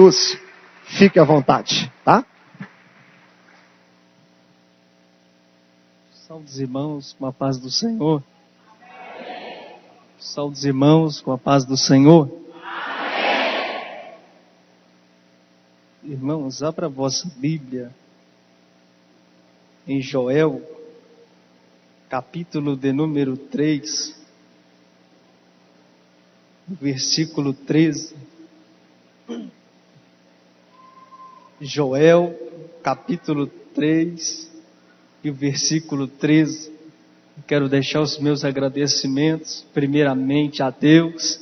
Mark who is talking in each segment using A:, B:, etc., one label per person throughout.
A: Jesus, fique à vontade, tá?
B: Saúde os irmãos com a paz do Senhor. Saúde os irmãos com a paz do Senhor. Irmãos, abra a vossa Bíblia em Joel, capítulo de número 3, versículo 13. Joel, capítulo 3 e o versículo 13. Quero deixar os meus agradecimentos, primeiramente a Deus,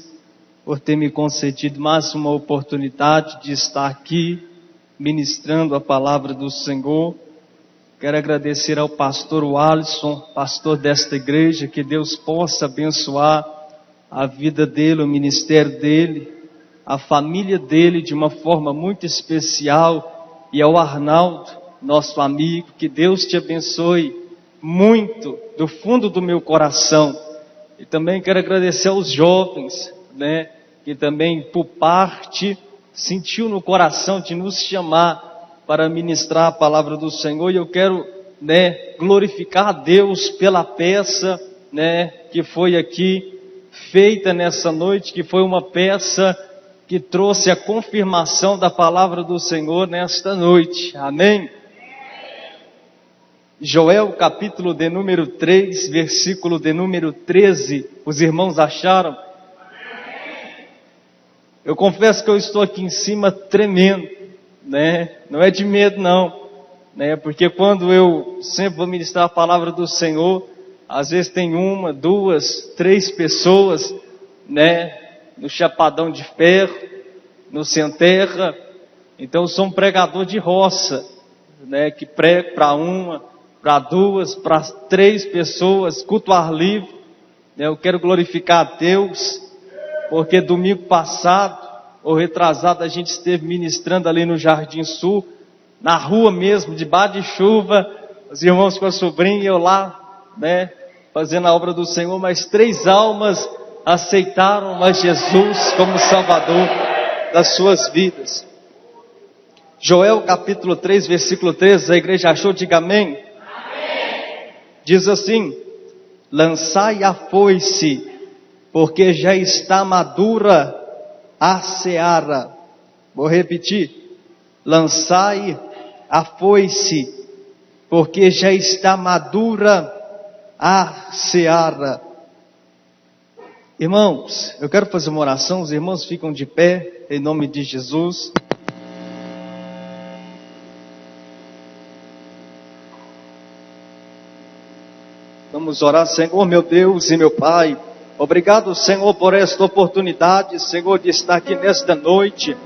B: por ter me concedido mais uma oportunidade de estar aqui, ministrando a palavra do Senhor. Quero agradecer ao pastor Alisson, pastor desta igreja, que Deus possa abençoar a vida dele, o ministério dele, a família dele de uma forma muito especial, e ao Arnaldo, nosso amigo, que Deus te abençoe muito, do fundo do meu coração. E também quero agradecer aos jovens, que também por parte sentiu no coração de nos chamar para ministrar a palavra do Senhor. E eu quero, glorificar a Deus pela peça, que foi aqui feita nessa noite, que foi uma peça que trouxe a confirmação da palavra do Senhor nesta noite. Amém? Joel, capítulo de número 3, versículo de número 13. Os irmãos acharam? Eu confesso que eu estou aqui em cima tremendo, Não é de medo não, Porque quando eu sempre vou ministrar a palavra do Senhor, às vezes tem uma, duas, três pessoas, no chapadão de ferro, no sem terra. Então eu sou um pregador de roça, que prego para uma, para duas, para três pessoas, culto ao ar livre. Eu quero glorificar a Deus, porque domingo passado, ou retrasado, a gente esteve ministrando ali no Jardim Sul, na rua mesmo, debaixo de chuva, os irmãos com a sobrinha e eu lá, fazendo a obra do Senhor, mas 3 almas aceitaram a Jesus como Salvador das suas vidas. Joel capítulo 3, versículo 13, a igreja achou? Diga amém. Amém. Diz assim: lançai a foice, porque já está madura a seara. Vou repetir: lançai a foice, porque já está madura a seara. Irmãos, eu quero fazer uma oração. Os irmãos ficam de pé, em nome de Jesus. Vamos orar. Senhor, meu Deus e meu Pai, obrigado, Senhor, por esta oportunidade, Senhor, de estar aqui nesta noite,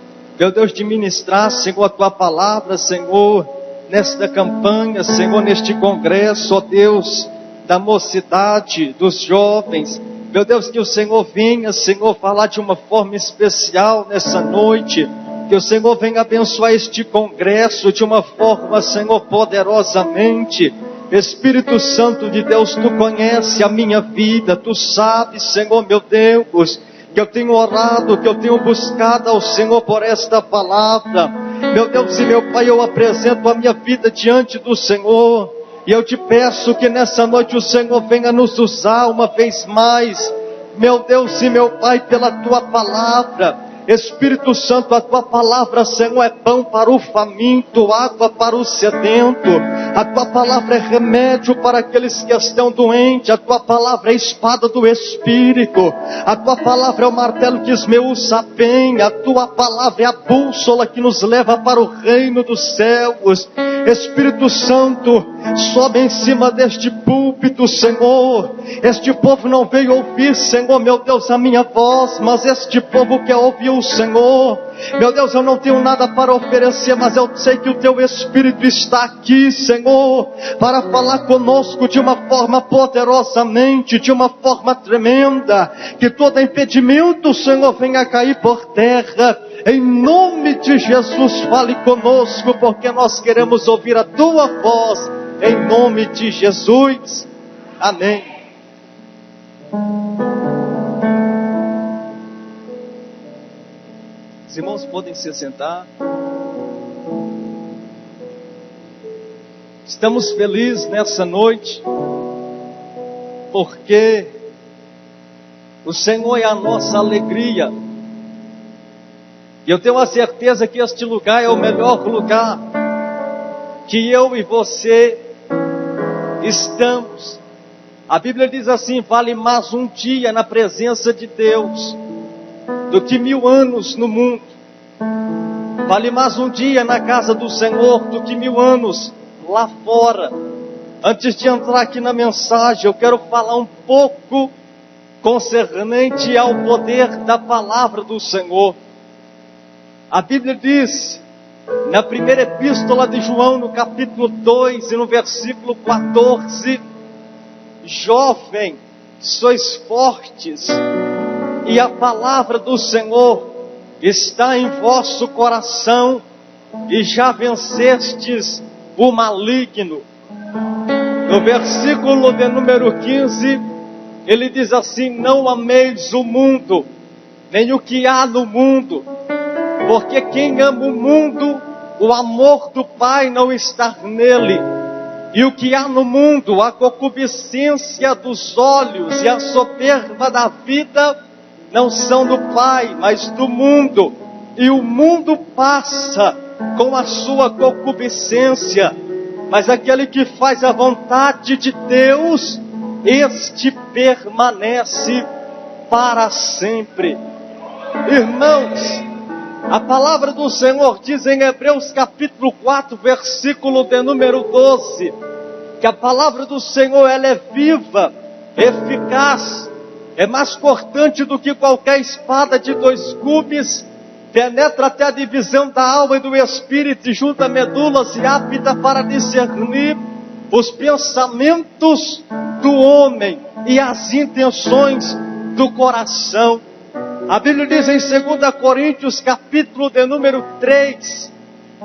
B: meu Deus, de ministrar, Senhor, a Tua palavra, Senhor, nesta campanha, Senhor, neste congresso, ó Deus, da mocidade, dos jovens. Meu Deus, que o Senhor venha, Senhor, falar de uma forma especial nessa noite, que o Senhor venha abençoar este congresso de uma forma, Senhor, poderosamente. Espírito Santo de Deus, Tu conhece a minha vida, Tu sabes, Senhor, meu Deus, que eu tenho orado, que eu tenho buscado ao Senhor por esta palavra. Meu Deus e meu Pai, eu apresento a minha vida diante do Senhor, e eu te peço que nessa noite o Senhor venha nos usar uma vez mais, meu Deus e meu Pai, pela Tua palavra. Espírito Santo, a Tua palavra, Senhor, é pão para o faminto, água para o sedento. A Tua palavra é remédio para aqueles que estão doentes. A Tua palavra é espada do Espírito. A Tua palavra é o martelo que esmiuça a penha. A Tua palavra é a bússola que nos leva para o reino dos céus. Espírito Santo, sobe em cima deste púlpito, Senhor. Este povo não veio ouvir, Senhor, meu Deus, a minha voz, mas este povo quer ouvir o Senhor. Meu Deus, eu não tenho nada para oferecer, mas eu sei que o Teu Espírito está aqui, Senhor, para falar conosco de uma forma poderosamente, de uma forma tremenda. Que todo impedimento, Senhor, venha cair por terra. Em nome de Jesus, fale conosco, porque nós queremos ouvir a Tua voz. Em nome de Jesus. Amém. Os irmãos podem se sentar. Estamos felizes nessa noite, porque o Senhor é a nossa alegria. E eu tenho a certeza que este lugar é o melhor lugar que eu e você estamos. A Bíblia diz assim: vale mais um dia na presença de Deus do que 1000 anos no mundo. Vale mais um dia na casa do Senhor do que 1000 anos lá fora. Antes de entrar aqui na mensagem, eu quero falar um pouco concernente ao poder da palavra do Senhor. A Bíblia diz, na primeira epístola de João, no capítulo 2 e no versículo 14: jovem, sois fortes, e a palavra do Senhor está em vosso coração, e já vencestes o maligno. No versículo de número 15, ele diz assim: não ameis o mundo, nem o que há no mundo, porque quem ama o mundo, o amor do Pai não está nele. E o que há no mundo, a concupiscência dos olhos e a soberba da vida, não são do Pai, mas do mundo. E o mundo passa com a sua concupiscência, mas aquele que faz a vontade de Deus, este permanece para sempre. Irmãos, a palavra do Senhor diz em Hebreus capítulo 4, versículo de número 12, que a palavra do Senhor, ela é viva, eficaz, é mais cortante do que qualquer espada de 2 gumes, penetra até a divisão da alma e do espírito, e junta medulas e apta para discernir os pensamentos do homem e as intenções do coração. A Bíblia diz em 2 Coríntios, capítulo de número 3,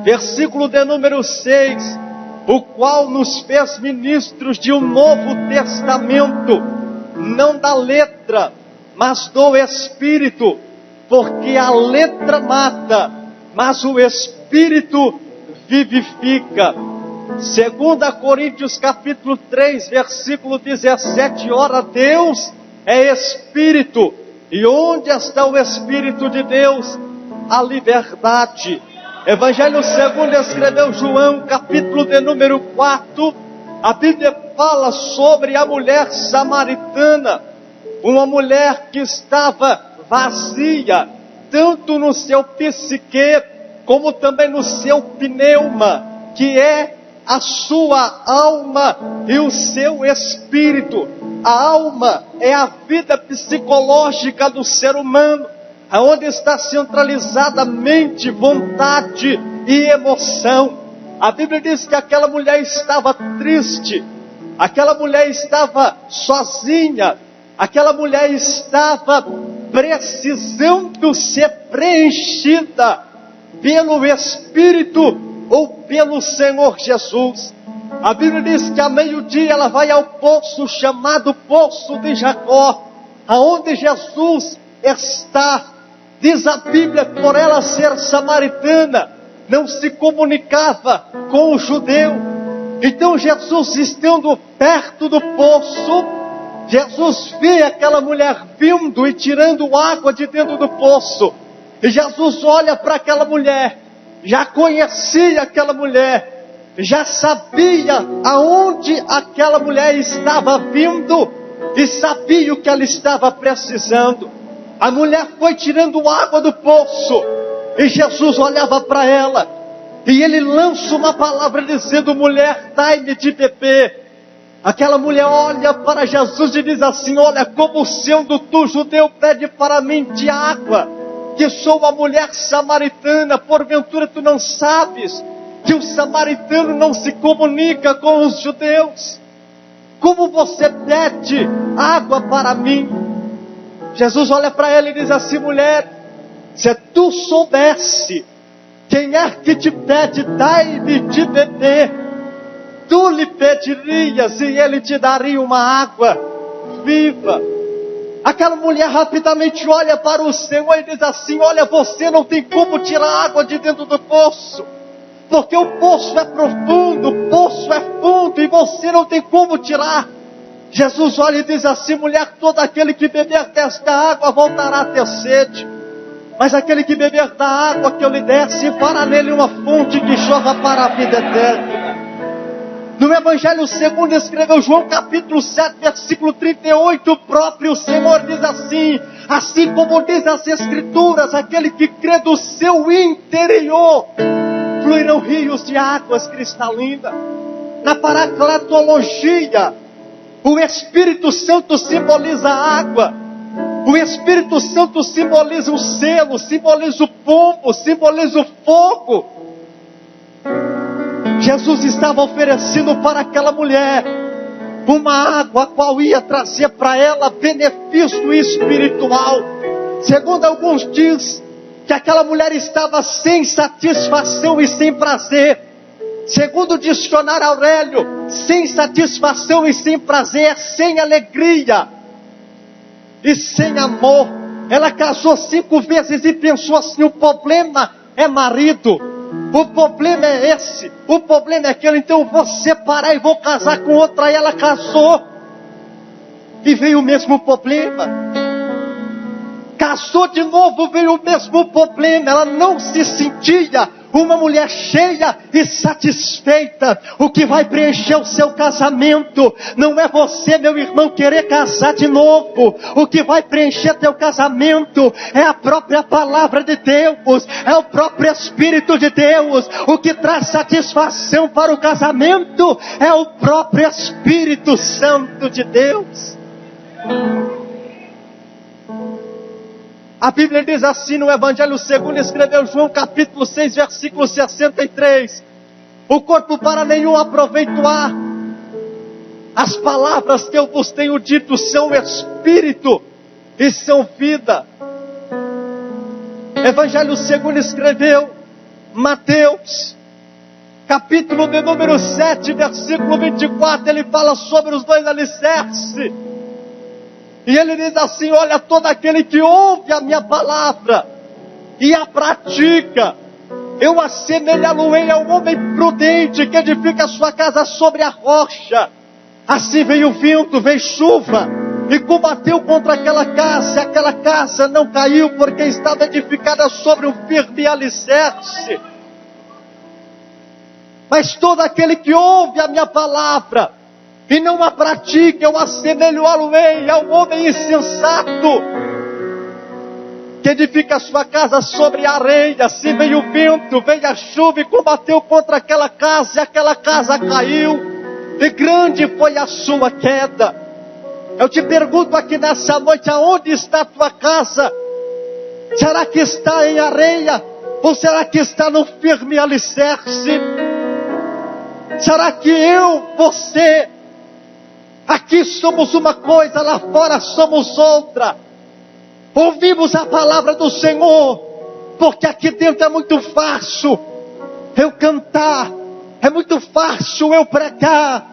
B: versículo de número 6, o qual nos fez ministros de um novo testamento, não da letra, mas do Espírito, porque a letra mata, mas o Espírito vivifica. 2 Coríntios capítulo 3, versículo 17, ora Deus é Espírito, e onde está o Espírito de Deus? A liberdade. Evangelho segundo escreveu João, capítulo de número 4, a Bíblia fala sobre a mulher samaritana, uma mulher que estava vazia, tanto no seu psique, como também no seu pneuma, que é a sua alma e o seu espírito. A alma é a vida psicológica do ser humano, aonde está centralizada mente, vontade e emoção. A Bíblia diz que aquela mulher estava triste, aquela mulher estava sozinha, aquela mulher estava precisando ser preenchida pelo Espírito ou pelo Senhor Jesus. A Bíblia diz que a meio-dia ela vai ao poço chamado Poço de Jacó, aonde Jesus está. Diz a Bíblia, por ela ser samaritana, não se comunicava com o judeu. Então Jesus, estando perto do poço, Jesus vê aquela mulher vindo e tirando água de dentro do poço. E Jesus olha para aquela mulher, já conhecia aquela mulher, já sabia aonde aquela mulher estava vindo e sabia o que ela estava precisando. A mulher foi tirando água do poço e Jesus olhava para ela e ele lança uma palavra dizendo: mulher, dai-me de beber. Aquela mulher olha para Jesus e diz assim: olha, como sendo tu judeu, pede para mim de água, que sou uma mulher samaritana. Porventura tu não sabes que o samaritano não se comunica com os judeus? Como você pede água para mim? Jesus olha para ela e diz assim: mulher, se tu soubesse quem é que te pede, dai-me de beber, tu lhe pedirias e ele te daria uma água viva. Aquela mulher rapidamente olha para o Senhor e diz assim: olha, você não tem como tirar água de dentro do poço, porque o poço é profundo, o poço é fundo, e você não tem como tirar. Jesus olha e diz assim: mulher, todo aquele que beber desta água voltará a ter sede, mas aquele que beber da água que eu lhe desse, fará nele uma fonte que jorra para a vida eterna. No Evangelho segundo escreveu João capítulo 7, versículo 38, o próprio Senhor diz assim: assim como diz as Escrituras, aquele que crê do seu interior fluirão rios de águas cristalinas. Na paracletologia, o Espírito Santo simboliza a água, o Espírito Santo simboliza o selo, simboliza o pombo, simboliza o fogo. Jesus estava oferecendo para aquela mulher uma água a qual ia trazer para ela benefício espiritual. Segundo alguns diz que aquela mulher estava sem satisfação e sem prazer. Segundo o dicionário Aurélio, sem satisfação e sem prazer, sem alegria e sem amor. Ela casou 5 vezes e pensou assim: o problema é marido, o problema é esse, o problema é aquele, então eu vou separar e vou casar com outra. E ela casou e veio o mesmo problema. Casou de novo, veio o mesmo problema. Ela não se sentia uma mulher cheia e satisfeita. O que vai preencher o seu casamento não é você, meu irmão, querer casar de novo. O que vai preencher teu casamento é a própria palavra de Deus, é o próprio Espírito de Deus. O que traz satisfação para o casamento é o próprio Espírito Santo de Deus. A Bíblia diz assim no Evangelho segundo escreveu João capítulo 6, versículo 63. O corpo para nenhum aproveito há. As palavras que eu vos tenho dito são espírito e são vida. Evangelho segundo escreveu Mateus, capítulo de número 7, versículo 24. Ele fala sobre os 2 alicerces. E ele diz assim: olha, todo aquele que ouve a minha palavra e a pratica, eu assemelhá-lo-ei a um homem prudente que edifica a sua casa sobre a rocha. Assim veio o vento, veio chuva e combateu contra aquela casa, e aquela casa não caiu, porque estava edificada sobre um firme alicerce. Mas todo aquele que ouve a minha palavra e não a pratica, eu assemelho-a-lo-ei a um homem insensato que edifica a sua casa sobre a areia. Assim veio o vento, veio a chuva e combateu contra aquela casa, e aquela casa caiu, e grande foi a sua queda. Eu te pergunto aqui nessa noite: aonde está a tua casa? Será que está em areia? Ou será que está no firme alicerce? Será que eu, você, aqui somos uma coisa, lá fora somos outra? Ouvimos a palavra do Senhor, porque aqui dentro é muito fácil eu cantar, é muito fácil eu pregar,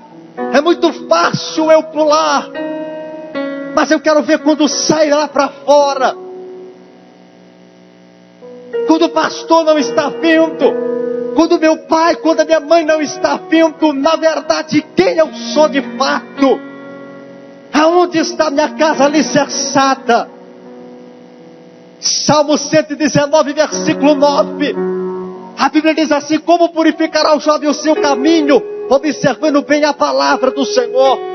B: é muito fácil eu pular. Mas eu quero ver quando sai lá para fora, quando o pastor não está vendo, quando meu pai, quando a minha mãe não está vendo, na verdade, quem eu sou de fato. Aonde está minha casa alicerçada? Salmo 119, versículo 9. A Bíblia diz assim: como purificará o jovem o seu caminho, observando bem a palavra do Senhor.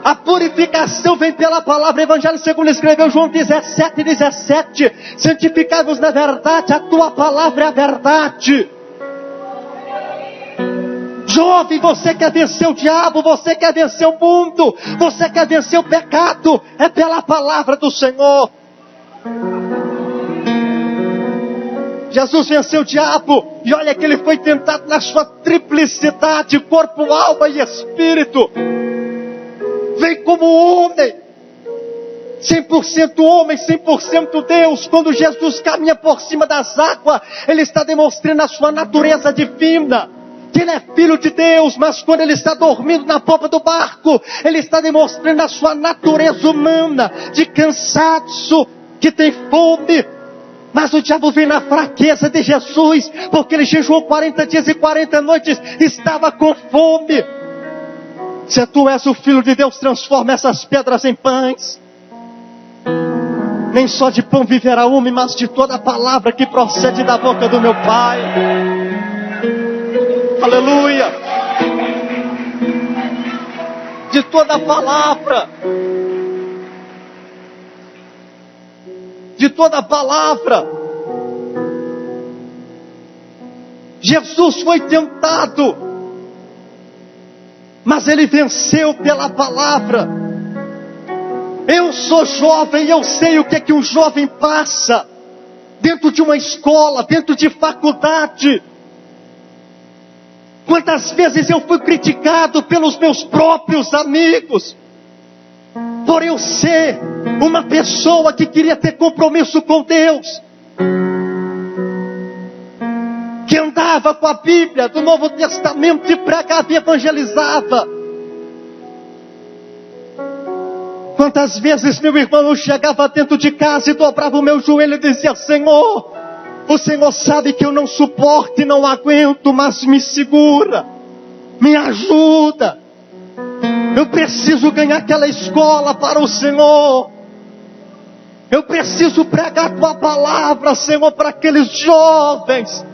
B: A purificação vem pela palavra. Evangelho segundo escreveu João 17, 17. Santificai-vos na verdade, a tua palavra é a verdade. Jovem, você quer vencer o diabo, você quer vencer o mundo, você quer vencer o pecado, é pela palavra do Senhor. Jesus venceu o diabo, e olha que ele foi tentado na sua triplicidade, corpo, alma e espírito. Vem como homem, 100% homem, 100% Deus. Quando Jesus caminha por cima das águas, ele está demonstrando a sua natureza divina. que ele é filho de Deus, mas quando ele está dormindo na popa do barco, ele está demonstrando a sua natureza humana, de cansaço, que tem fome. Mas o diabo vem na fraqueza de Jesus, porque ele jejuou 40 dias e 40 noites, estava com fome. Se tu és o Filho de Deus, transforma essas pedras em pães. Nem só de pão viverá o homem, mas de toda a palavra que procede da boca do meu Pai. Aleluia! De toda a palavra. De toda a palavra. Jesus foi tentado, mas ele venceu pela palavra. Eu sou jovem e eu sei o que é que um jovem passa dentro de uma escola, dentro de faculdade. Quantas vezes eu fui criticado pelos meus próprios amigos, por eu ser uma pessoa que queria ter compromisso com Deus, que andava com a Bíblia do Novo Testamento e pregava e evangelizava. Quantas vezes, meu irmão, eu chegava dentro de casa e dobrava o meu joelho e dizia: Senhor, o Senhor sabe que eu não suporto e não aguento, mas me segura, me ajuda. Eu preciso ganhar aquela escola para o Senhor. Eu preciso pregar a tua palavra, Senhor, para aqueles jovens.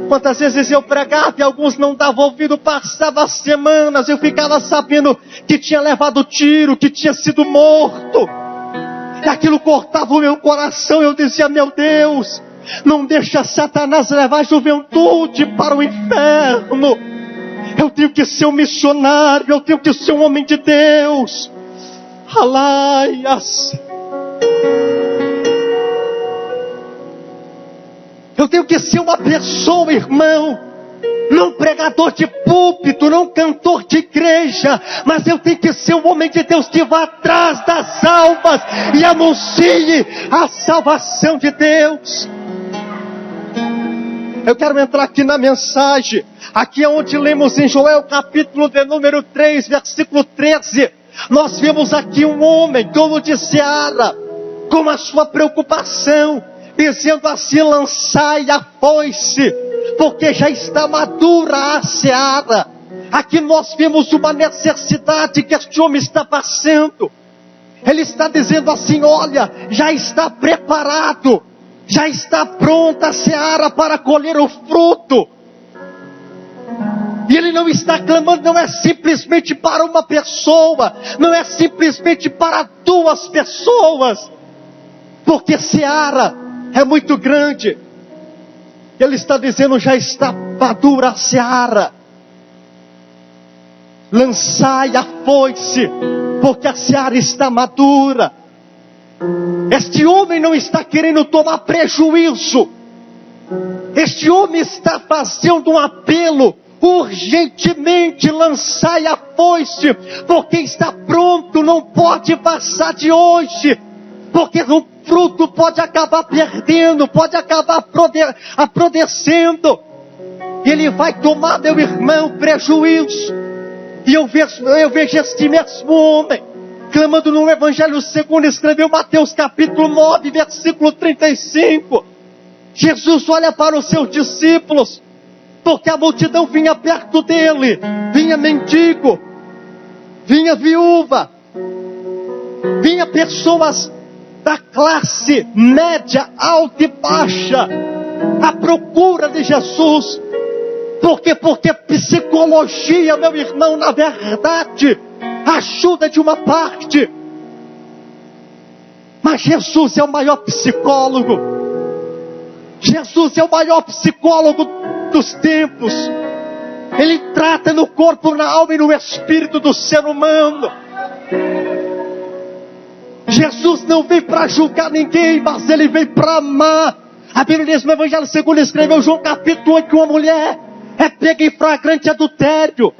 B: Quantas vezes eu pregava e alguns não davam ouvido, passava semanas, eu ficava sabendo que tinha levado tiro, que tinha sido morto. E aquilo cortava o meu coração, eu dizia: meu Deus, não deixa Satanás levar a juventude para o inferno. Eu tenho que ser um missionário, eu tenho que ser um homem de Deus. Alaias. Eu tenho que ser uma pessoa, irmão, não pregador de púlpito, não cantor de igreja, mas eu tenho que ser um homem de Deus que vá atrás das almas e anuncie a salvação de Deus. Eu quero entrar aqui na mensagem, aqui é onde lemos em Joel capítulo de número 3, versículo 13. Nós vemos aqui um homem, dono de seara, com a sua preocupação, dizendo assim: lançai a foice, porque já está madura a seara. Aqui nós vemos uma necessidade que este homem está passando. Ele está dizendo assim: olha, já está preparado, já está pronta a seara para colher o fruto. E ele não está clamando, não é simplesmente para uma pessoa, não é simplesmente para duas pessoas, porque seara é muito grande. Ele está dizendo: já está madura a seara. Lançai a foice, porque a seara está madura. Este homem não está querendo tomar prejuízo. Este homem está fazendo um apelo: urgentemente lançai a foice, porque está pronto, não pode passar de hoje, porque o fruto pode acabar perdendo, pode acabar apodrecendo. Ele vai tomar, meu irmão, prejuízo. E eu vejo este mesmo homem clamando no Evangelho segundo escreveu Mateus capítulo 9, versículo 35. Jesus olha para os seus discípulos, porque a multidão vinha perto dele, vinha mendigo, vinha viúva, vinha pessoas da classe média, alta e baixa, à procura de Jesus. Por quê? Porque psicologia, meu irmão, na verdade, ajuda de uma parte, mas Jesus é o maior psicólogo. Jesus é o maior psicólogo dos tempos. Ele trata no corpo, na alma e no espírito do ser humano. Jesus não veio para julgar ninguém, mas ele veio para amar. A Bíblia diz no Evangelho segundo escreveu João capítulo 8, que uma mulher é pega em flagrante adultério.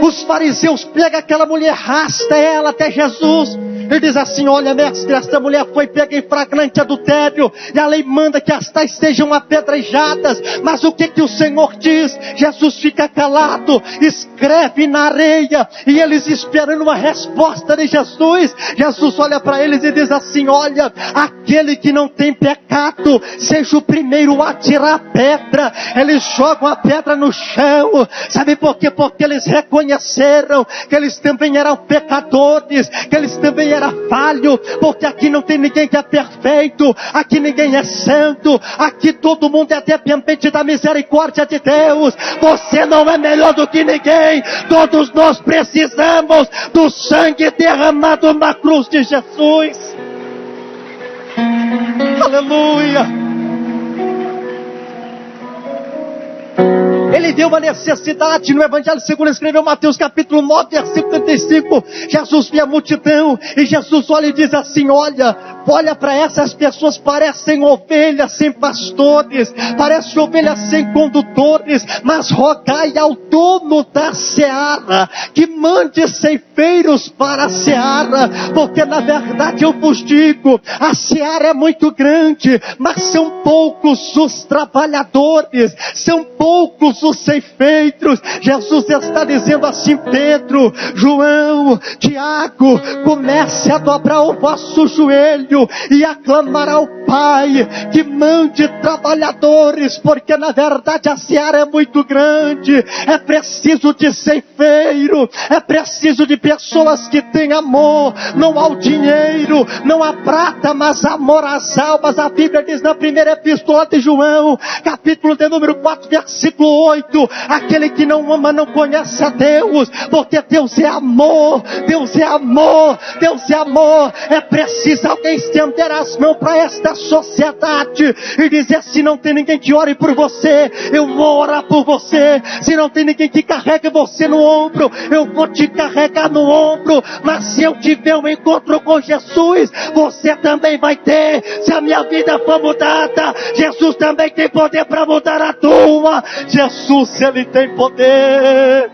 B: Os fariseus pegam aquela mulher, arrasta ela até Jesus
C: Ele diz assim: olha, mestre, esta mulher foi pega em flagrante adultério, e a lei manda que as tais sejam apedrejadas. Mas o que o Senhor diz? Jesus fica calado, escreve na areia, e eles esperando uma resposta de Jesus. Jesus olha para eles e diz assim: olha, aquele que não tem pecado, seja o primeiro a tirar a pedra. Eles jogam a pedra no chão. Sabe por quê? Porque eles reconheceram que eles também eram pecadores, que eles também eram falhos. Porque aqui não tem ninguém que é perfeito, aqui ninguém é santo, aqui todo mundo é dependente da misericórdia de Deus. Você não é melhor do que ninguém. Todos nós precisamos do sangue derramado na cruz de Jesus. Aleluia. Ele deu uma necessidade. No Evangelho segundo escreveu Mateus capítulo 9, versículo 35. Jesus vê a multidão e Jesus olha e diz assim: olha para essas pessoas, parecem ovelhas sem pastores, parecem ovelhas sem condutores, mas rogai ao dono da seara que mande ceifeiros para a seara, porque na verdade eu vos digo, a seara é muito grande, mas são poucos os trabalhadores, são poucos os ceifeiros. Jesus está dizendo assim: Pedro, João, Tiago, comece a dobrar o vosso joelho e a clamar ao Pai que mande trabalhadores, porque na verdade a seara é muito grande. É preciso de ceifeiro, é preciso de pessoas que têm amor, não ao dinheiro, não à prata, mas amor às almas. A Bíblia diz na primeira epístola de João, capítulo de número 4, versículo 8, aquele que não ama não conhece a Deus, porque Deus é amor, Deus é amor, Deus é amor. É preciso alguém estender as mãos para esta sociedade e dizer: se não tem ninguém que ore por você, eu vou orar por você. Se não tem ninguém que carregue você no ombro, eu vou te carregar no ombro. Mas se eu tiver um encontro com Jesus, você também vai ter. Se a minha vida for mudada, Jesus também tem poder para mudar a tua. Jesus, Ele tem poder.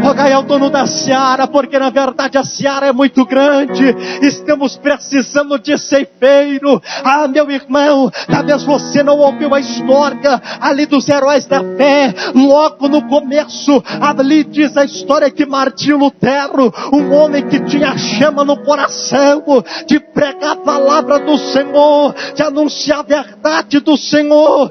C: Rogai ao dono da seara, porque na verdade a seara é muito grande. Estamos precisando de ceifeiro. Ah, meu irmão, talvez você não ouviu a história ali dos heróis da fé. Logo no começo, ali diz a história que Martinho Lutero, um homem que tinha chama no coração de pregar a palavra do Senhor, de anunciar a verdade do Senhor.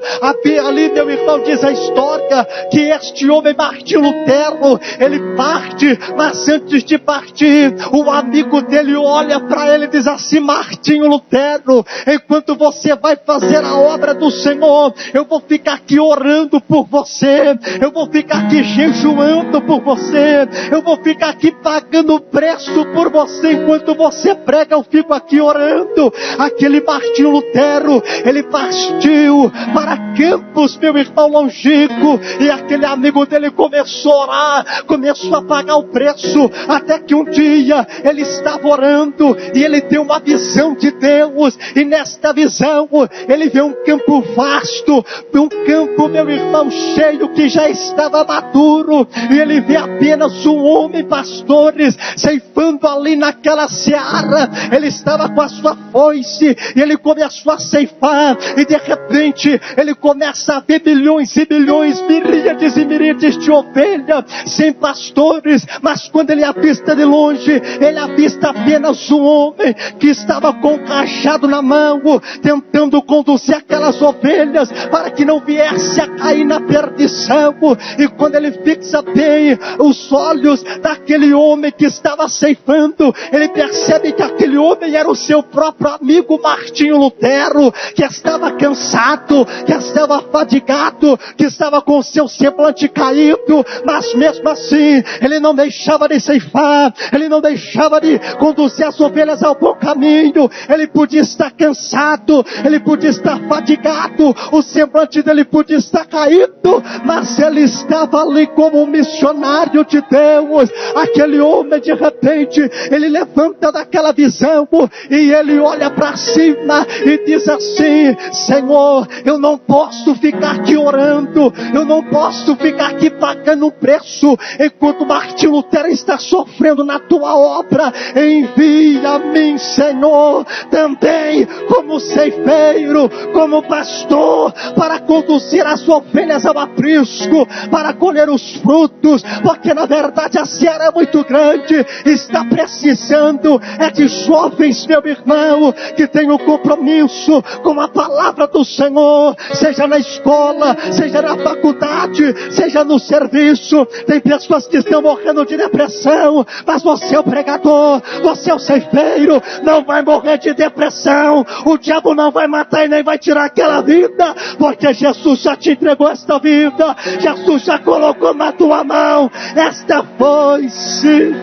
C: Ali, meu irmão, diz a história que este homem Martinho Lutero, ele parte, mas antes de partir, o amigo dele olha para ele e diz assim: Martinho Lutero, enquanto você vai fazer a obra do Senhor, eu vou ficar aqui orando por você, eu vou ficar aqui jejuando por você, eu vou ficar aqui pagando preço por você. Enquanto você prega, eu fico aqui orando. Aquele Martinho Lutero, ele partiu para Campos, meu irmão, longínquo, e aquele amigo dele começou a orar, começou a pagar o preço, até que um dia ele estava orando e ele tem uma visão de Deus, e nesta visão ele vê um campo vasto, um campo, meu irmão, cheio que já estava maduro, e ele vê apenas um homem, pastores, ceifando ali naquela seara. Ele estava com a sua foice e ele começou a ceifar, e de repente ele começa a ver milhões e milhões, miríades e miríades de ovelhas sem pastores. Mas quando ele avista de longe, ele avista apenas um homem que estava com um cajado na mão, tentando conduzir aquelas ovelhas para que não viesse a cair na perdição. E quando ele fixa bem os olhos daquele homem que estava ceifando, ele percebe que aquele homem era o seu próprio amigo Martinho Lutero, que estava cansado, que estava fadigado, que estava com o seu semblante caído, mas mesmo assim ele não deixava de ceifar, ele não deixava de conduzir as ovelhas ao bom caminho. Ele podia estar cansado, ele podia estar fadigado, o semblante dele podia estar caído, mas ele estava ali como um missionário de Deus. Aquele homem, de repente, ele levanta daquela visão e ele olha para cima e diz assim: Senhor, eu não posso ficar aqui orando, eu não posso ficar aqui pagando um preço, enquanto enquanto Martim Lutero está sofrendo na tua obra, envia a mim, Senhor, também como ceifeiro, como pastor, para conduzir as ovelhas ao aprisco, para colher os frutos, porque na verdade a seara é muito grande, está precisando de jovens, meu irmão, que tenham compromisso com a palavra do Senhor, seja na escola, seja na faculdade, seja no serviço. Tem pessoas que estão morrendo de depressão, mas você é o pregador, você é o ceifeiro, não vai morrer de depressão, o diabo não vai matar e nem vai tirar aquela vida, porque Jesus já te entregou esta vida, Jesus já colocou na tua mão esta foice.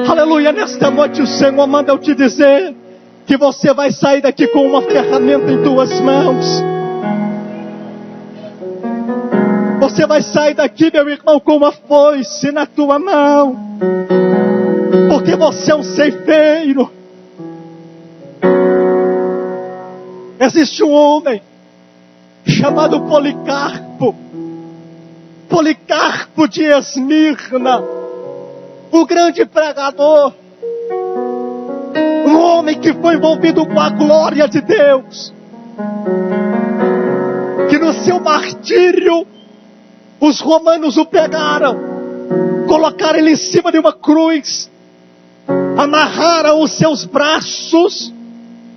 C: Aleluia, nesta noite o Senhor manda eu te dizer que você vai sair daqui com uma ferramenta em tuas mãos. Você vai sair daqui, meu irmão, com uma foice na tua mão, porque você é um ceifeiro. Existe um homem chamado Policarpo, Policarpo de Esmirna, o grande pregador, um homem que foi envolvido com a glória de Deus, que no seu martírio os romanos o pegaram, colocaram ele em cima de uma cruz, amarraram os seus braços,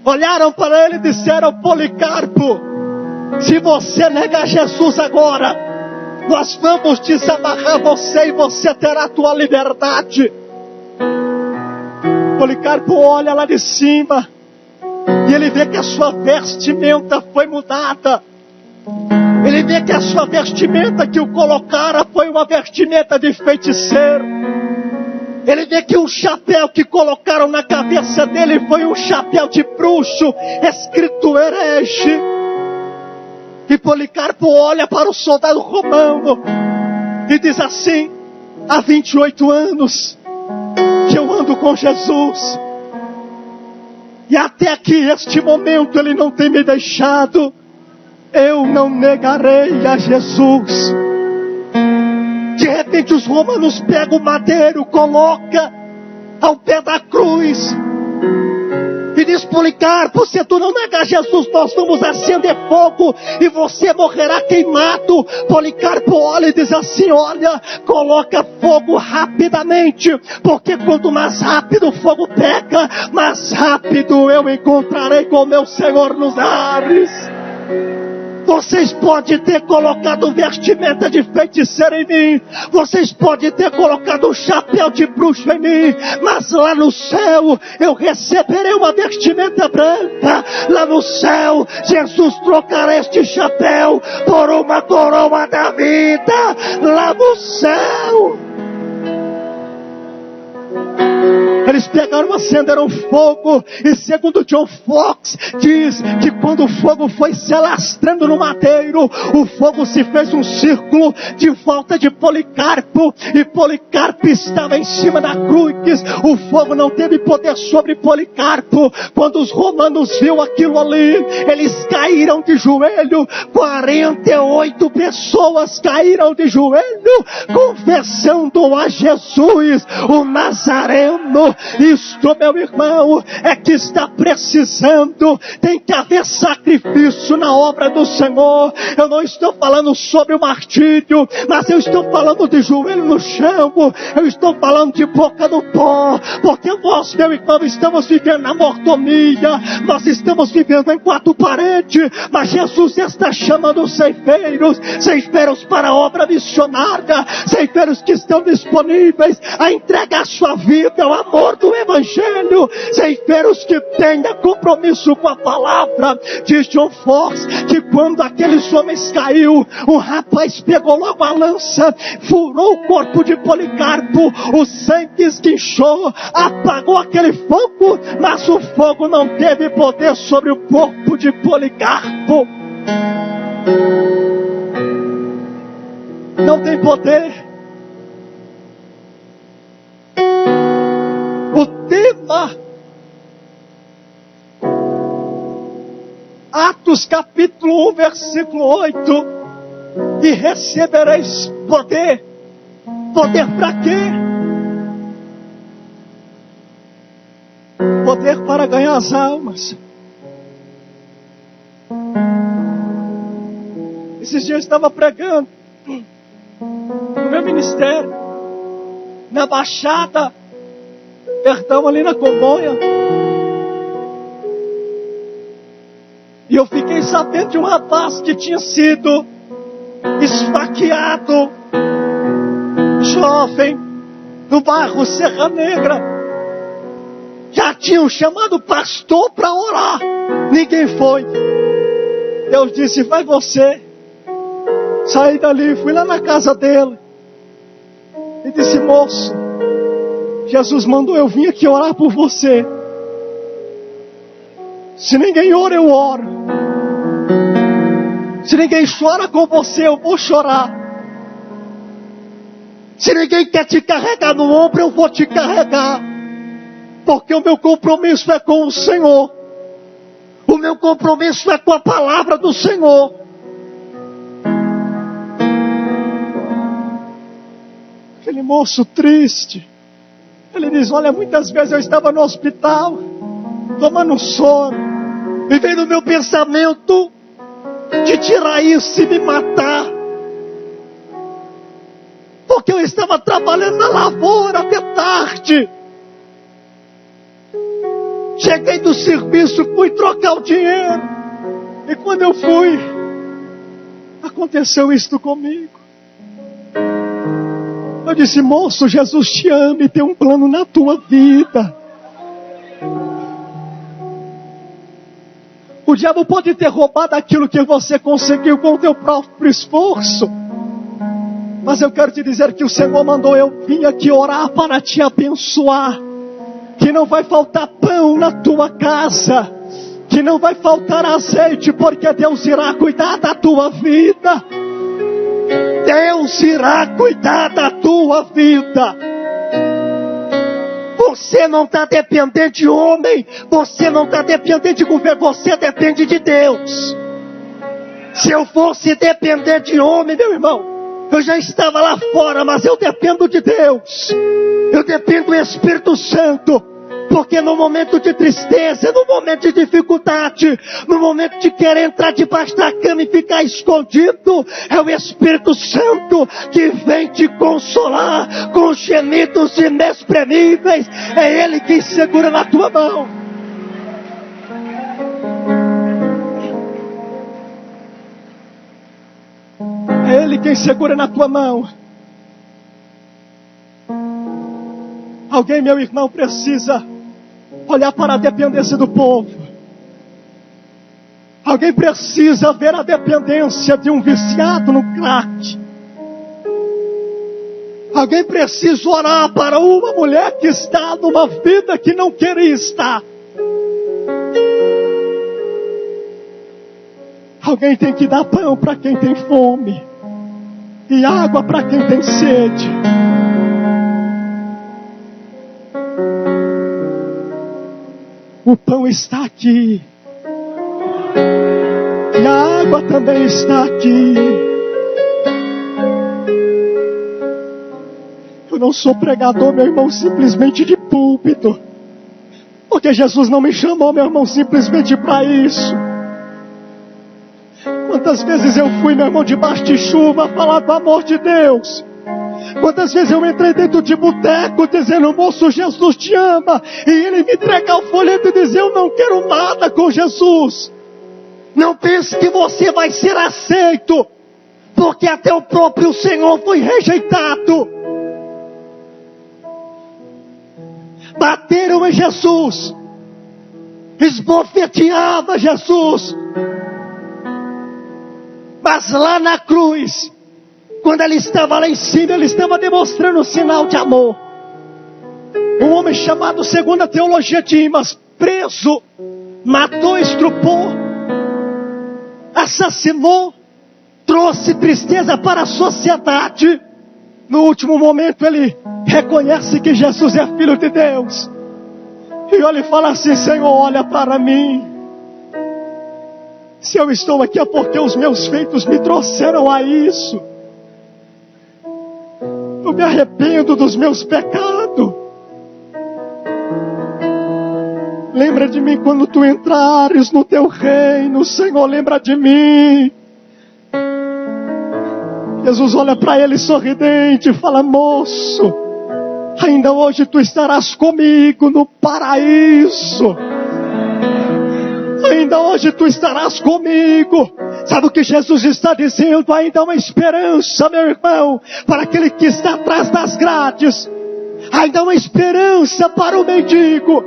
C: olharam para ele e disseram: Policarpo, se você negar Jesus agora, nós vamos desamarrar você e você terá a tua liberdade. Policarpo olha lá de cima e ele vê que a sua vestimenta foi mudada. Ele vê que a sua vestimenta que o colocara foi uma vestimenta de feiticeiro. Ele vê que o chapéu que colocaram na cabeça dele foi um chapéu de bruxo, escrito herege. E Policarpo olha para o soldado romano e diz assim: há 28 anos que eu ando com Jesus, e até aqui, este momento, ele não tem me deixado. Eu não negarei a Jesus. De repente os romanos pegam o madeiro, coloca ao pé da cruz e diz: Policarpo, se tu não negar Jesus, nós vamos acender fogo e você morrerá queimado. Policarpo olha e diz assim: olha, coloca fogo rapidamente, porque quanto mais rápido o fogo pega, mais rápido eu encontrarei com meu Senhor nos ares. Vocês podem ter colocado vestimenta de feiticeiro em mim, vocês podem ter colocado um chapéu de bruxo em mim, mas lá no céu eu receberei uma vestimenta branca. Lá no céu Jesus trocará este chapéu por uma coroa da vida. Lá no céu eles pegaram, acenderam fogo, e segundo John Fox, diz que quando o fogo foi se alastrando no madeiro, o fogo se fez um círculo de volta de Policarpo, e Policarpo estava em cima da cruz. O fogo não teve poder sobre Policarpo. Quando os romanos viram aquilo ali, eles caíram de joelho. 48 pessoas caíram de joelho, confessando a Jesus, o Nazareno. Isto, meu irmão, é que está precisando. Tem que haver sacrifício na obra do Senhor. Eu não estou falando sobre o martírio, mas eu estou falando de joelho no chão. Eu estou falando de boca no pó, porque nós, meu irmão, estamos vivendo na mordomia. Nós estamos vivendo em quatro paredes, mas Jesus está chamando ceifeiros, ceifeiros para a obra missionária, ceifeiros que estão disponíveis a entregar sua vida ao amor do Evangelho, ceifeiros que tenham compromisso com a palavra. Diz John Fox que quando aqueles homens caiu, um rapaz pegou logo a lança, furou o corpo de Policarpo, o sangue esguinchou, apagou aquele fogo, mas o fogo não teve poder sobre o corpo de Policarpo. Não tem poder. O tema, Atos capítulo 1, versículo 8, e recebereis poder. Poder para quê? Poder para ganhar as almas. Esses dias eu estava pregando no meu ministério, na Baixada, ali na Congonha. E eu fiquei sabendo de um rapaz que tinha sido esfaqueado, jovem, no bairro Serra Negra. Já tinham chamado pastor para orar, ninguém foi. Deus disse: vai você. Saí dali, fui lá na casa dele e disse: moço, Jesus mandou eu vir aqui orar por você. Se ninguém ora, eu oro. Se ninguém chora com você, eu vou chorar. Se ninguém quer te carregar no ombro, eu vou te carregar. Porque o meu compromisso é com o Senhor. O meu compromisso é com a palavra do Senhor. Aquele moço triste, ele diz: olha, muitas vezes eu estava no hospital, tomando sono, e veio no meu pensamento de tirar isso e me matar, porque eu estava trabalhando na lavoura até tarde. Cheguei do serviço, fui trocar o dinheiro, e quando eu fui, aconteceu isto comigo. Eu disse: moço, Jesus te ama e tem um plano na tua vida. O diabo pode ter roubado aquilo que você conseguiu com o teu próprio esforço, mas eu quero te dizer que o Senhor mandou eu vir aqui orar para te abençoar. Que não vai faltar pão na tua casa, que não vai faltar azeite, porque Deus irá cuidar da tua vida. Deus irá cuidar da tua vida. Você não está dependente de homem, você não está dependente de governo, você depende de Deus. Se eu fosse dependente de homem, meu irmão, eu já estava lá fora, mas eu dependo de Deus. Eu dependo do Espírito Santo. Porque no momento de tristeza, no momento de dificuldade, no momento de querer entrar debaixo da cama e ficar escondido, é o Espírito Santo que vem te consolar com gemidos inexprimíveis. É Ele que segura na tua mão. É Ele quem segura na tua mão. Alguém, meu irmão, precisa olhar para a dependência do povo. Alguém precisa ver a dependência de um viciado no crack. Alguém precisa orar para uma mulher que está numa vida que não queria estar. Alguém tem que dar pão para quem tem fome e água para quem tem sede. O pão está aqui. E a água também está aqui. Eu não sou pregador, meu irmão, simplesmente de púlpito. Porque Jesus não me chamou, meu irmão, simplesmente para isso. Quantas vezes eu fui, meu irmão, debaixo de chuva, falar do amor de Deus. Quantas vezes eu entrei dentro de boteco dizendo: moço, Jesus te ama, e ele me entregar o folheto e dizer: eu não quero nada com Jesus. Não pense que você vai ser aceito, porque até o próprio Senhor foi rejeitado. Bateram em Jesus, esbofeteavam Jesus, mas lá na cruz, quando ele estava lá em cima, ele estava demonstrando um sinal de amor. Um homem chamado, segundo a teologia de Dimas, preso, matou, estrupou, assassinou, trouxe tristeza para a sociedade. No último momento ele reconhece que Jesus é Filho de Deus. E ele fala assim: Senhor, olha para mim. Se eu estou aqui é porque os meus feitos me trouxeram a isso. Eu me arrependo dos meus pecados. Lembra de mim quando tu entrares no teu reino, Senhor, lembra de mim. Jesus olha para ele sorridente e fala: moço, ainda hoje tu estarás comigo no paraíso. Ainda hoje tu estarás comigo. Sabe o que Jesus está dizendo? Ainda há uma esperança, meu irmão, para aquele que está atrás das grades. Ainda há uma esperança para o mendigo.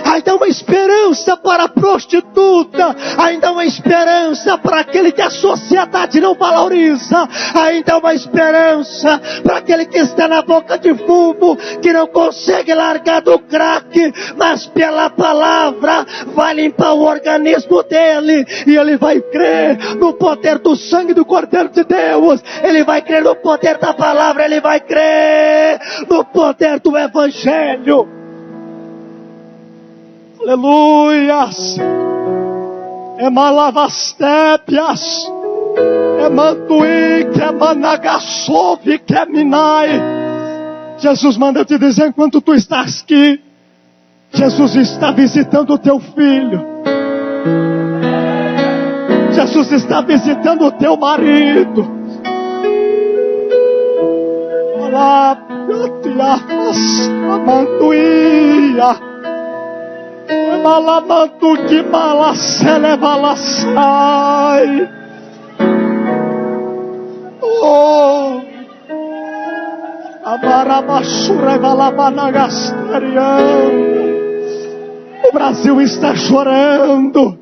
C: Ainda há uma esperança para a prostituta. Ainda há uma esperança para aquele que a sociedade não valoriza. Ainda há uma esperança para aquele que está na boca de fumo, que não consegue largar do crack, mas pela palavra vai limpar o organismo dele, e ele vai crer no poder do sangue do Cordeiro de Deus. Ele vai crer no poder da palavra. Ele vai crer no poder do Evangelho. Aleluias. É malavastépias, é mantuí, que é managassove, que é minai. Jesus manda te dizer, enquanto tu estás aqui, Jesus está visitando o teu filho. Jesus está visitando o teu marido. Olá, mantuía. Malamantu que malacele valassai. Oh, abarabachura valabanagastariana. O Brasil está chorando.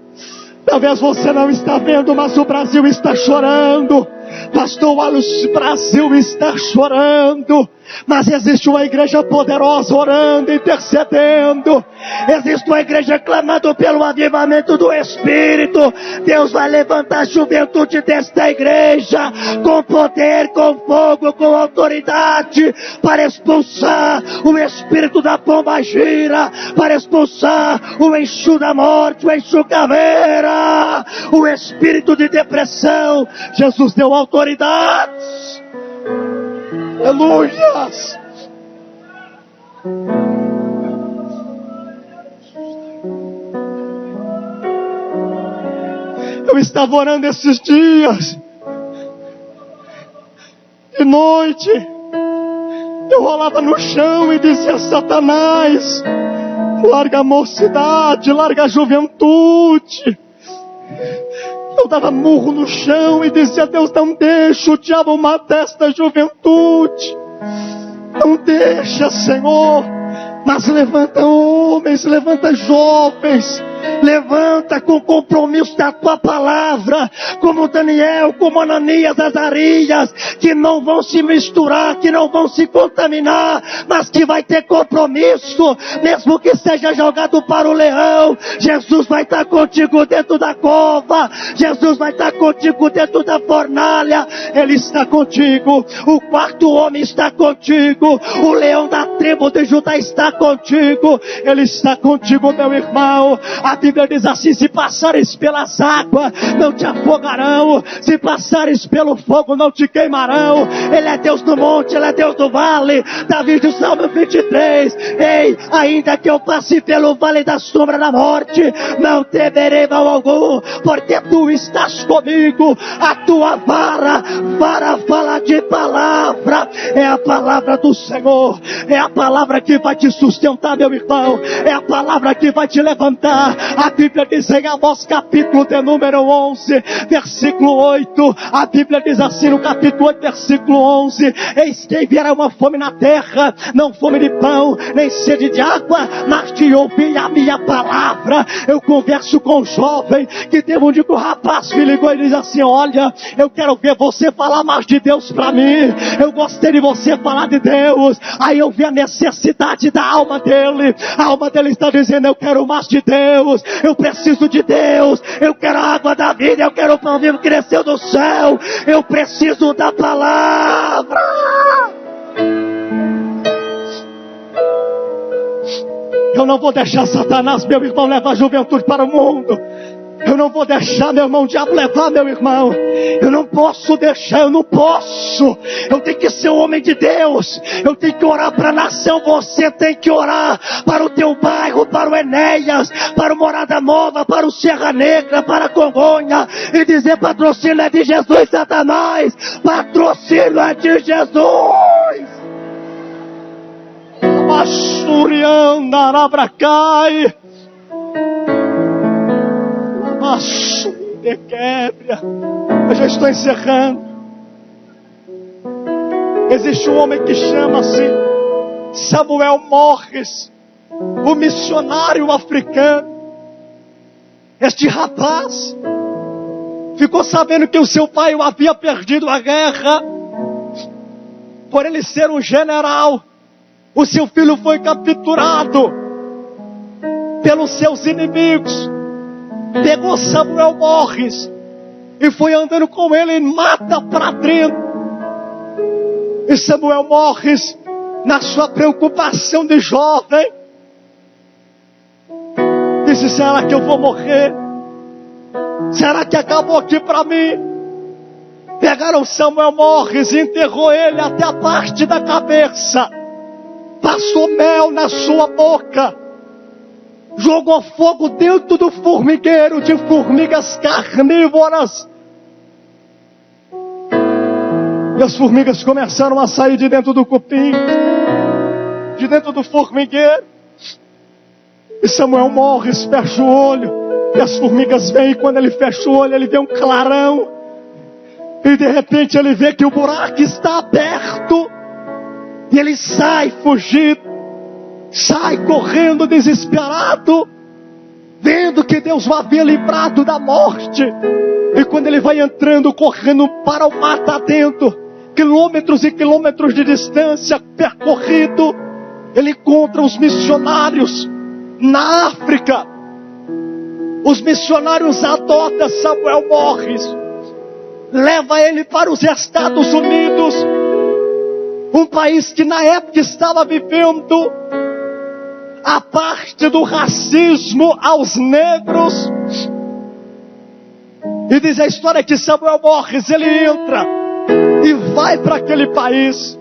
C: Talvez você não está vendo, mas o Brasil está chorando. Pastor Wallace, o Brasil está chorando. Mas existe uma igreja poderosa orando, intercedendo. Existe uma igreja clamando pelo avivamento do Espírito. Deus vai levantar a juventude desta igreja, com poder, com fogo, com autoridade, para expulsar o espírito da pombagira, para expulsar o Exu da morte, o Exu caveira, o espírito de depressão. Jesus deu autoridade. Aleluias. Eu estava orando esses dias, de noite, eu rolava no chão e dizia: Satanás, larga a mocidade, larga a juventude. Eu dava murro no chão e dizia: Deus, não deixa o diabo matar esta juventude. Não deixa, Senhor. Mas levanta homens, levanta jovens, levanta com compromisso da tua palavra, como Daniel, como Ananias, Azarias, que não vão se misturar, que não vão se contaminar, mas que vai ter compromisso, mesmo que seja jogado para o leão. Jesus vai estar contigo dentro da cova, Jesus vai estar contigo dentro da fornalha. Ele está contigo, o quarto homem está contigo, o leão da tribo de Judá está contigo. Ele está contigo, meu irmão. A Bíblia diz assim: se passares pelas águas, não te afogarão. Se passares pelo fogo, não te queimarão. Ele é Deus no monte, Ele é Deus no vale. Davi do Salmo 23. Ei, ainda que eu passe pelo vale da sombra da morte, não temerei mal algum, porque tu estás comigo. A tua vara fala de palavra. É a palavra do Senhor. É a palavra que vai te sustentar, meu irmão. É a palavra que vai te levantar. A Bíblia diz em Amós capítulo de número 11, versículo 8. A Bíblia diz assim no capítulo 8, versículo 11: eis que vierá uma fome na terra, não fome de pão, nem sede de água, mas de ouvir a minha palavra. Eu converso com um jovem que teve um dia que o rapaz me ligou e diz assim: olha, eu quero ver você falar mais de Deus para mim. Eu gostei de você falar de Deus. Aí eu vi a necessidade da alma dele. A alma dele está dizendo: eu quero mais de Deus, eu preciso de Deus, eu quero a água da vida, eu quero o pão vivo que desceu do céu, eu preciso da palavra. Eu não vou deixar Satanás, meu irmão, levar a juventude para o mundo. Eu não vou deixar, meu irmão, o diabo levar, meu irmão. Eu não posso deixar, eu não posso. Eu tenho que ser um homem de Deus. Eu tenho que orar para a nação. Você tem que orar para o teu bairro, para o Enéas, para o Morada Nova, para o Serra Negra, para a Congonha. E dizer: patrocínio é de Jesus, Satanás. Patrocínio é de Jesus. Machurianda, Arabracai. Eu já estou encerrando. Existe um homem que chama-se Samuel Morris, o missionário africano. Este rapaz ficou sabendo que o seu pai havia perdido a guerra. Por ele ser um general, o seu filho foi capturado pelos seus inimigos. Pegou Samuel Morris e foi andando com ele em mata para dentro. E Samuel Morris, na sua preocupação de jovem, disse: será que eu vou morrer? Será que acabou aqui para mim? Pegaram Samuel Morris e enterrou ele até a parte da cabeça. Passou mel na sua boca. Jogou fogo dentro do formigueiro de formigas carnívoras. E as formigas começaram a sair de dentro do cupim, de dentro do formigueiro. E Samuel Morris fecha o olho, e as formigas vêm, e quando ele fecha o olho, ele vê um clarão. E de repente ele vê que o buraco está aberto. E ele sai fugido. Sai correndo desesperado, vendo que Deus o havia livrado da morte. E quando ele vai entrando, correndo para o mato adentro, quilômetros e quilômetros de distância percorrido, ele encontra os missionários na África. Os missionários adotam Samuel Morris, leva ele para os Estados Unidos, um país que na época estava vivendo a parte do racismo aos negros. E diz a história que Samuel Morris, ele entra e vai para aquele país.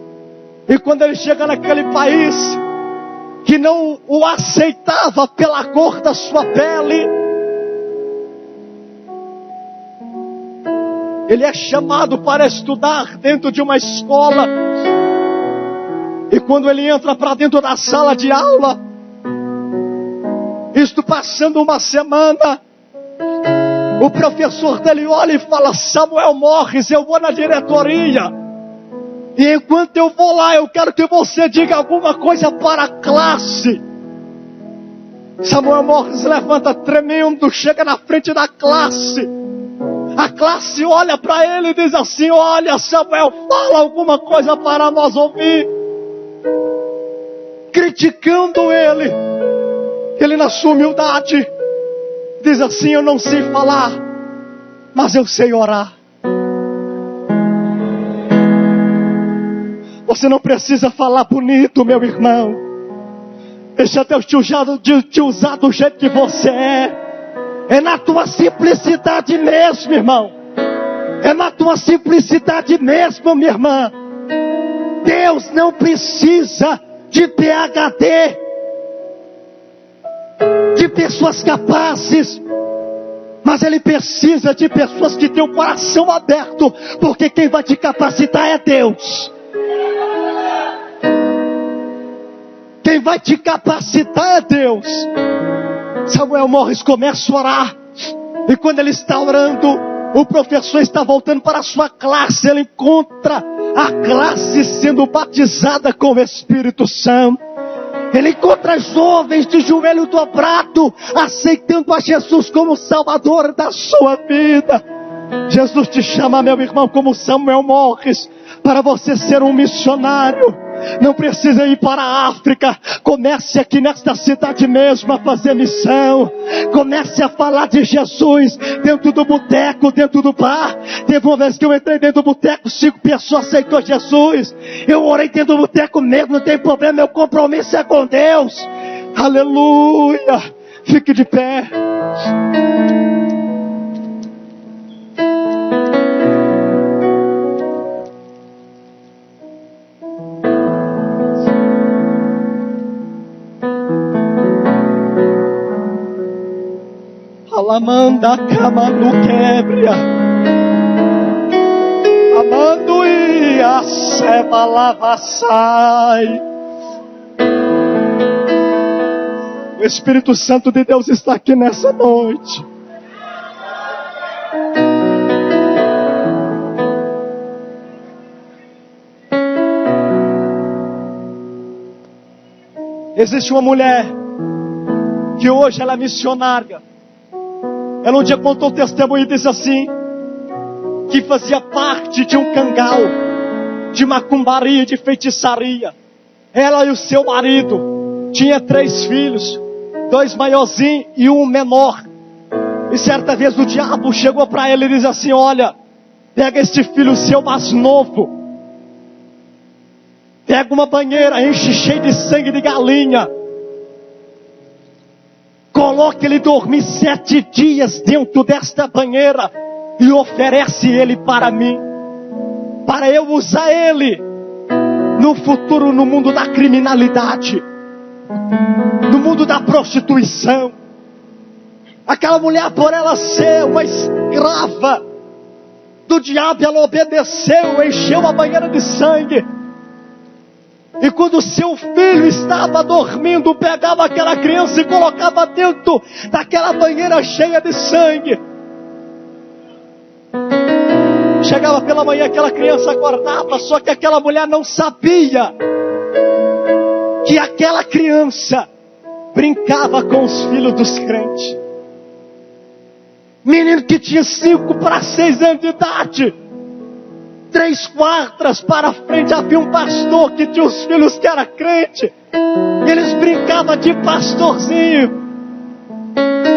C: E quando ele chega naquele país que não o aceitava pela cor da sua pele, ele é chamado para estudar dentro de uma escola. E quando ele entra para dentro da sala de aula, isto passando uma semana, o professor dele olha e fala: Samuel Morris, eu vou na diretoria, e enquanto eu vou lá, eu quero que você diga alguma coisa para a classe. Samuel Morris levanta tremendo, chega na frente da classe. A classe olha para ele e diz assim: olha, Samuel, fala alguma coisa para nós ouvir. Criticando ele. Ele, na sua humildade, diz assim: eu não sei falar, mas eu sei orar. Você não precisa falar bonito, meu irmão. Deixa Deus te usar do jeito que você é. É na tua simplicidade mesmo, irmão. É na tua simplicidade mesmo, minha irmã. Deus não precisa de PhD, de pessoas capazes, mas Ele precisa de pessoas que têm o coração aberto, porque quem vai te capacitar é Deus. Quem vai te capacitar é Deus. Samuel Morris começa a orar, e quando ele está orando, o professor está voltando para a sua classe. Ele encontra a classe sendo batizada com o Espírito Santo. Ele encontra jovens de joelho dobrado, aceitando a Jesus como Salvador da sua vida. Jesus te chama, meu irmão, como Samuel Morris, para você ser um missionário. Não precisa ir para a África. Comece aqui nesta cidade mesmo a fazer missão. Comece a falar de Jesus dentro do boteco, dentro do bar. Teve uma vez que eu entrei dentro do boteco, 5 pessoas aceitou Jesus. Eu orei dentro do boteco mesmo, não tem problema, meu compromisso é com Deus. Aleluia. Fique de pé. Manda cama no quebra. Amando e a seba lava sai. O Espírito Santo de Deus está aqui nessa noite. Existe uma mulher que hoje ela é missionária. Ela um dia contou um testemunho e disse assim, que fazia parte de um cangal, de macumbaria, de feitiçaria. Ela e o seu marido tinha 3 filhos, 2 maiorzinhos e um menor. E certa vez o diabo chegou para ele e disse assim, olha, pega este filho seu mais novo, pega uma banheira, enche cheio de sangue de galinha, coloque ele dormir 7 dias dentro desta banheira e oferece ele para mim, para eu usar ele no futuro no mundo da criminalidade, no mundo da prostituição. Aquela mulher, por ela ser uma escrava do diabo, ela obedeceu, encheu a banheira de sangue. E quando seu filho estava dormindo, pegava aquela criança e colocava dentro daquela banheira cheia de sangue. Chegava pela manhã, aquela criança acordava, só que aquela mulher não sabia que aquela criança brincava com os filhos dos crentes. Menino que tinha 5 para 6 anos de idade. 3 quadras para frente havia um pastor que tinha os filhos que era crente. Eles brincavam de pastorzinho,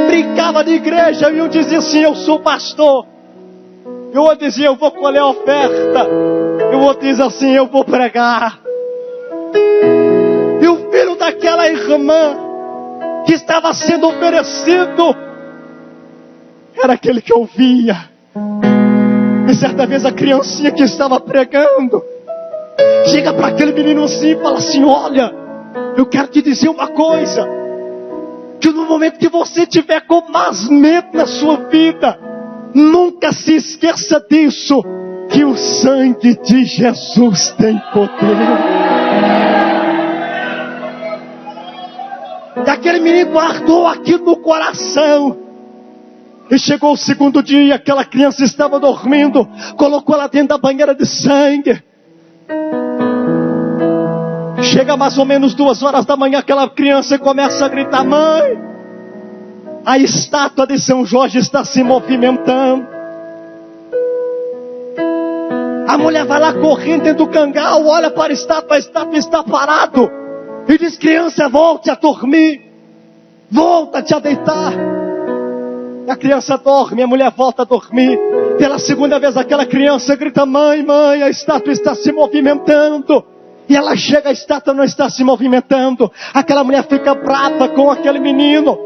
C: brincavam de igreja, e eu dizia assim, eu sou pastor. E o outro dizia, eu vou colher a oferta. E o outro diz assim, eu vou pregar. E o filho daquela irmã que estava sendo oferecido era aquele que ouvia. E certa vez a criancinha que estava pregando chega para aquele menino assim e fala assim, olha, eu quero te dizer uma coisa, que no momento que você tiver com mais medo na sua vida, nunca se esqueça disso, que o sangue de Jesus tem poder. E aquele menino guardou aquilo no coração. E chegou o 2º dia, aquela criança estava dormindo, colocou ela dentro da banheira de sangue. Chega mais ou menos 2 horas da manhã, aquela criança começa a gritar, mãe, a estátua de São Jorge está se movimentando. A mulher vai lá correndo dentro do cangal, olha para a estátua está parado. E diz, criança, volte a dormir, volta-te a deitar. A criança dorme, a mulher volta a dormir. Pela 2ª vez aquela criança grita, mãe, mãe, a estátua está se movimentando. E ela chega, a estátua não está se movimentando. Aquela mulher fica brava com aquele menino.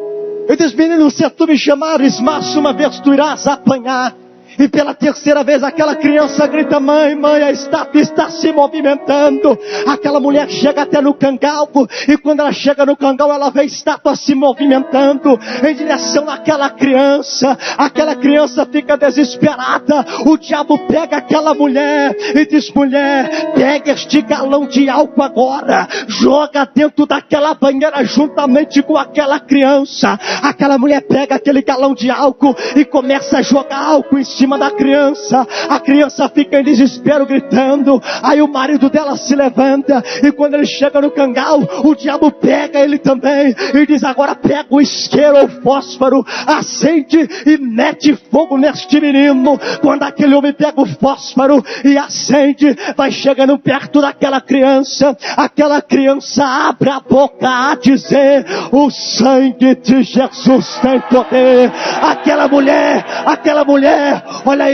C: Eu disse, menino, se tu me chamares mais uma vez, tu irás apanhar. E pela 3ª vez aquela criança grita, mãe, mãe, a estátua está se movimentando. Aquela mulher chega até no cangal, e quando ela chega no cangal, ela vê a estátua se movimentando em direção àquela criança. Aquela criança fica desesperada. O diabo pega aquela mulher e diz, mulher, pega este galão de álcool agora, joga dentro daquela banheira juntamente com aquela criança. Aquela mulher pega aquele galão de álcool e começa a jogar álcool em cima da criança. A criança fica em desespero gritando. Aí o marido dela se levanta, e quando ele chega no cangal, o diabo pega ele também e diz, agora pega o isqueiro ou fósforo, acende e mete fogo neste menino. Quando aquele homem pega o fósforo e acende, vai chegando perto daquela criança. Aquela criança abre a boca a dizer, o sangue de Jesus tem poder. Aquela mulher, olha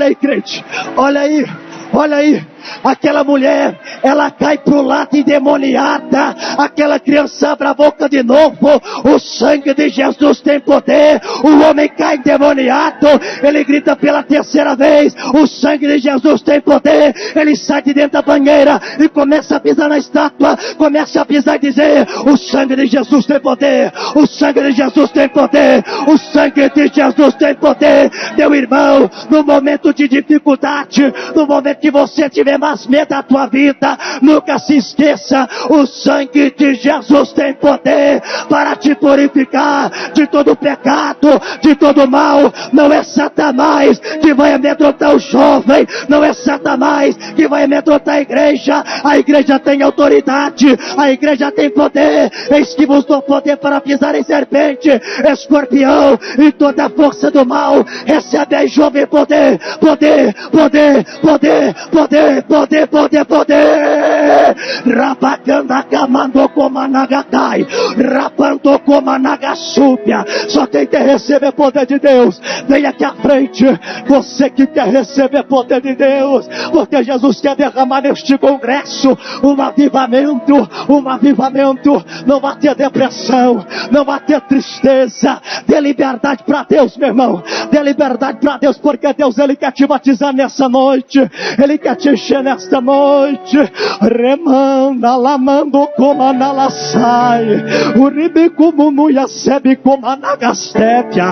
C: aí, crente, olha aí, Olha aí, aquela mulher, ela cai pro lado endemoniada. Aquela criança abre a boca de novo. O sangue de Jesus tem poder. O homem cai endemoniado. Ele grita pela terceira vez: o sangue de Jesus tem poder. Ele sai de dentro da banheira e começa a pisar na estátua. Começa a pisar e dizer: o sangue de Jesus tem poder. O sangue de Jesus tem poder. O sangue de Jesus tem poder. Meu irmão, no momento de dificuldade, no momento que você tiver mais medo da tua vida, nunca se esqueça: o sangue de Jesus tem poder para te purificar de todo pecado, de todo mal. Não é Satanás que vai amedrontar o jovem, não é Satanás que vai amedrontar a igreja. A igreja tem autoridade, a igreja tem poder. Eis que vos dou poder para pisar em serpente, escorpião e toda a força do mal. Recebe aí, jovem, poder, poder, poder, poder, poder, poder, poder, poder. Rabacanda camando como anagatai, rapando como anagasúbia. Só quem quer receber poder de Deus, vem aqui à frente. Você que quer receber poder de Deus, porque Jesus quer derramar neste congresso um avivamento, um avivamento. Não vai ter depressão, não vai ter tristeza. Dê liberdade para Deus, meu irmão. Dê liberdade para Deus, porque Deus, Ele quer te batizar nessa noite. Ele quer te encher nesta noite. Remanda, lamando como analassai, uribe como nuiacebe como anagastépia,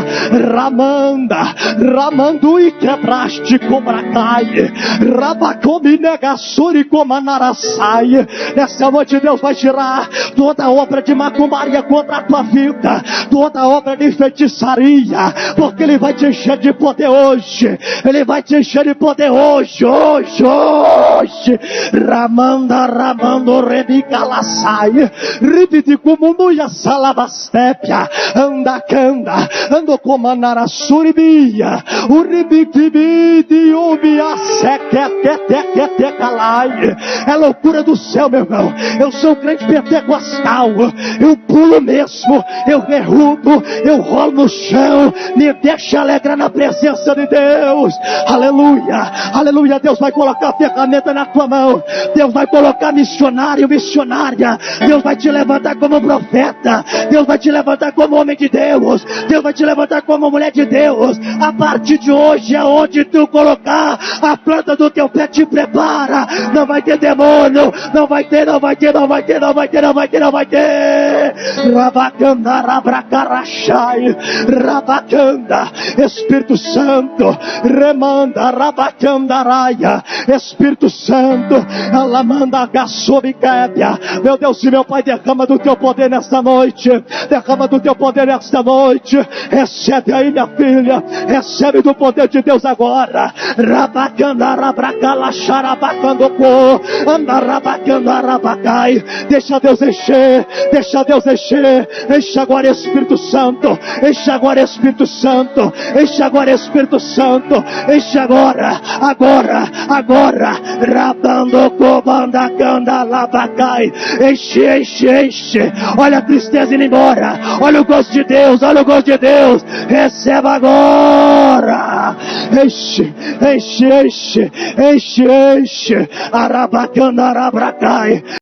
C: ramanda, ramando e quebraste como acai, rabacomi negassuri como anarassai. Nessa noite Deus vai tirar toda obra de macumbaria contra a tua vida, toda obra de feitiçaria, porque Ele vai te encher de poder hoje. Ele vai te encher de poder hoje, hoje, hoje. Ramanda, ramando, rebicalassai, ribidi como nuia salavastépia, anda canda, ando como anarasuribia, uribikibidi, ubia, sequetequetequalai. É loucura do céu, meu irmão. Eu sou crente pentecostal, eu pulo mesmo, eu derrubo, eu rolo no chão. Me deixa alegrar na presença de Deus. Aleluia, aleluia. Deus vai colocar a ferramenta na tua mão. Deus vai colocar missionário, missionária. Deus vai te levantar como profeta. Deus vai te levantar como homem de Deus. Deus vai te levantar como mulher de Deus. A partir de hoje, aonde tu colocar a planta do teu pé, te prepara. Não vai ter demônio, não vai ter, não vai ter, não vai ter, não vai ter, não vai ter, não vai ter. Rabacanda, rabracarachai, rabacanda, Espírito Santo, remanda, rabacanda, raia, Espírito Santo, alamanda, gasobicébia. Meu Deus e meu Pai, derrama do teu poder nesta noite, derrama do teu poder nesta noite. Recebe aí, minha filha, recebe do poder de Deus agora. Rabacanda, rabracalaxarabacandocô, anda, rabacanda, rabacai. Deixa Deus encher, deixa Deus encher. Enche agora, Espírito Santo, enche agora, Espírito Santo, enche agora, Espírito Santo, enche agora, agora, agora. Rabando, cobanda, canda, labacai. Enche, enche, enche. Olha a tristeza indo embora, olha o gosto de Deus, olha o gosto de Deus. Receba agora. Enche, enche, enche, enche, enche. Arabacanda, arabracai.